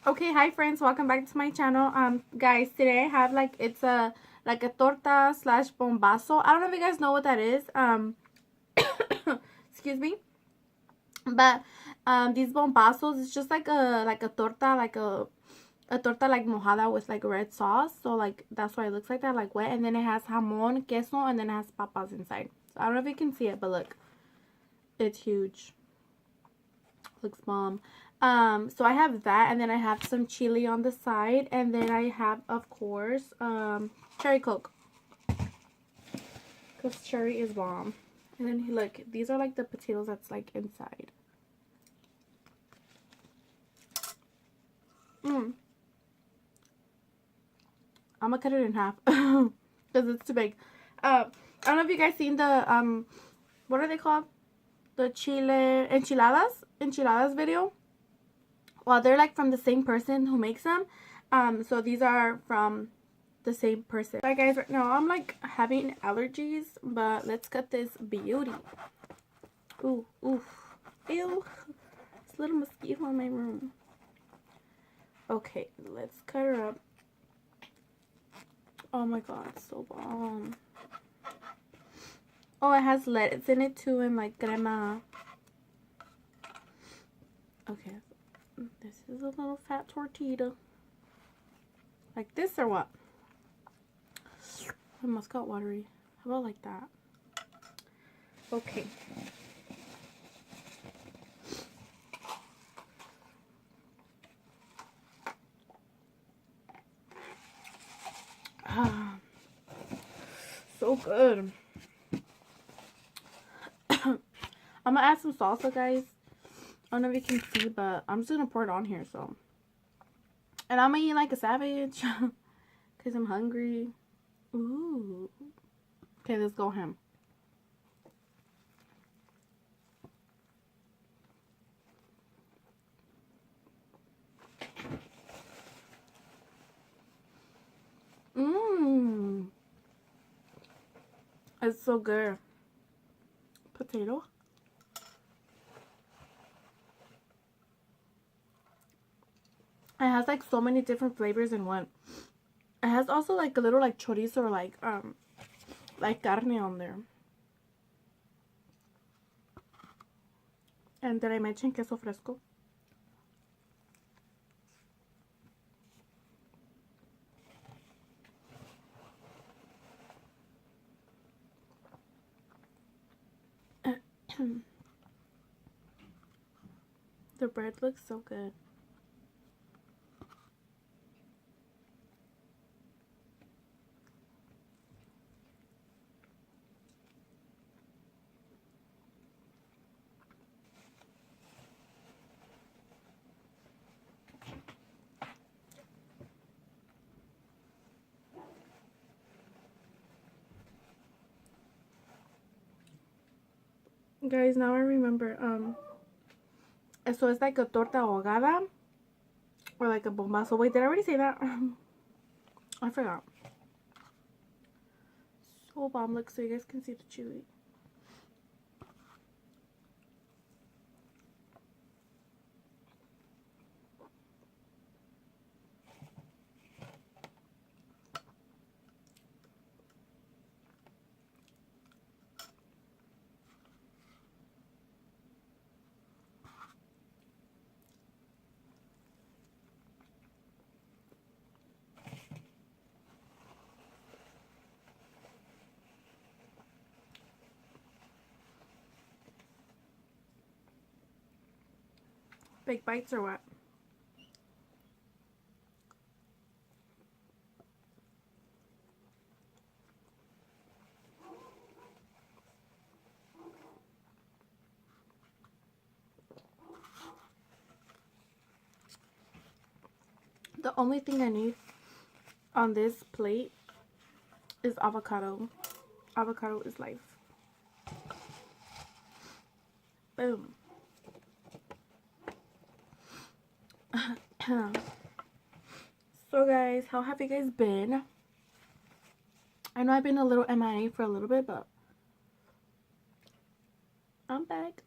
Okay, hi friends, welcome back to my channel. Guys, today I have it's a torta slash bombazo. I don't know if you guys know what that is. Excuse me. But these bombazos, it's just like a torta, a torta like mojada with like red sauce. So like that's why it looks like that, like wet, and then it has jamon, queso, and then it has papas inside. So I don't know if you can see it, but look. It's huge. Looks bomb. So I have that, and then I have some chili on the side, and then I have, of course, cherry coke, because cherry is bomb. And then look, these are like the potatoes that's like inside. I'm gonna cut it in half because it's too big. I don't know if you guys seen the what are they called, the chile enchiladas video. Well, they're like from the same person who makes them. So these are from the same person. Alright guys, right now I'm like having allergies, but let's cut this beauty. Ooh, oof. Ew. It's a little mosquito in my room. Okay, let's cut her up. Oh my god, it's so bomb. Oh, it has lettuce in it too, and like crema. Okay, this is a little fat tortilla. Like this or what? It must got watery. How about like that? Okay. Ah, so good. I'm gonna add some salsa, guys. I don't know if you can see, but I'm just gonna pour it on here. So, and I'm gonna eat like a savage because I'm hungry. Ooh. Okay, let's go ham. Mmm. It's so good. Potato. It has like so many different flavors in one. It has also like a little like chorizo or like carne on there. And did I mention queso fresco? The bread looks so good. Guys, now I remember, so it's like a torta ahogada or like a bombazo. Wait, did I already say that? I forgot. So bomb. Look, so you guys can see the chili. Big bites or what? The only thing I need on this plate is avocado. Avocado is life. Boom. So guys, how have you guys been? I know I've been a little MIA for a little bit, but I'm back.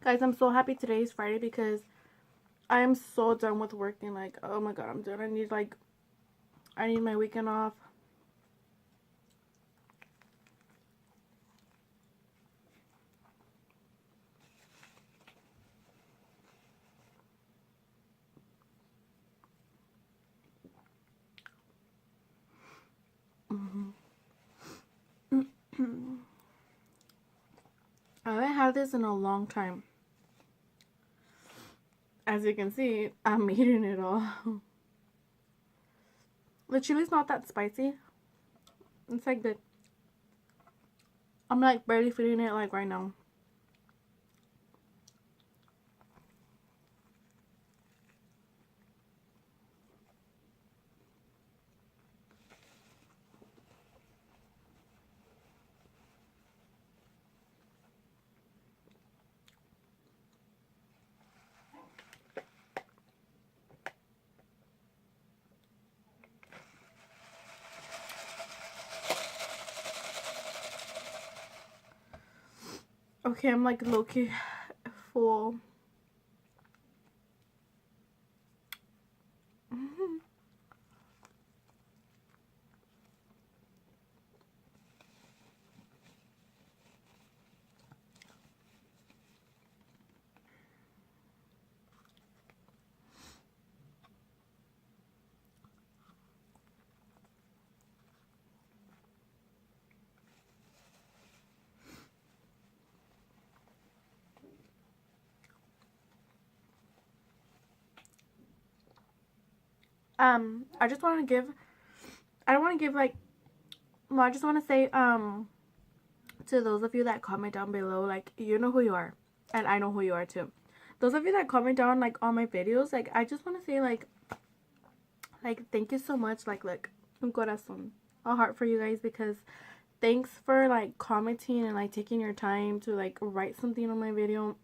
Guys, I'm so happy today is Friday because I am so done with working. Like, oh my god, I'm done. I need my weekend off. I haven't had this in a long time. As you can see, I'm eating it all. The chili's not that spicy. It's like good. I'm like barely feeling it like right now. Okay, I'm like low-key full. I just want to give, I don't want to give like, well, I just want to say, to those of you that comment down below, like, you know who you are, and I know who you are too. Those of you that comment down, like, on my videos, like, I just want to say, like, thank you so much, like, un corazón, a heart for you guys, because thanks for, like, commenting and, like, taking your time to, like, write something on my video.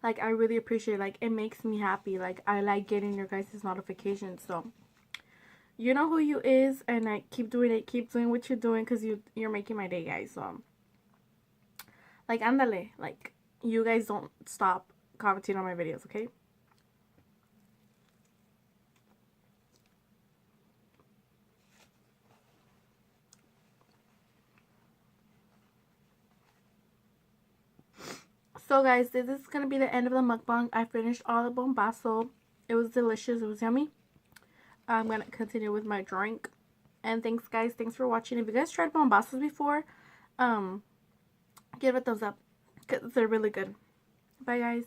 Like, I really appreciate it. Like, it makes me happy. Like, I like getting your guys' notifications. So, you know who you is, and I keep doing it. Keep doing what you're doing, because you're making my day, guys. So, like, ándale. Like, you guys don't stop commenting on my videos, okay? So, guys, this is going to be the end of the mukbang. I finished all the PAMBAZO. It was delicious. It was yummy. I'm going to continue with my drink. And thanks, guys. Thanks for watching. If you guys tried PAMBAZOs before, give it a thumbs up, because they're really good. Bye, guys.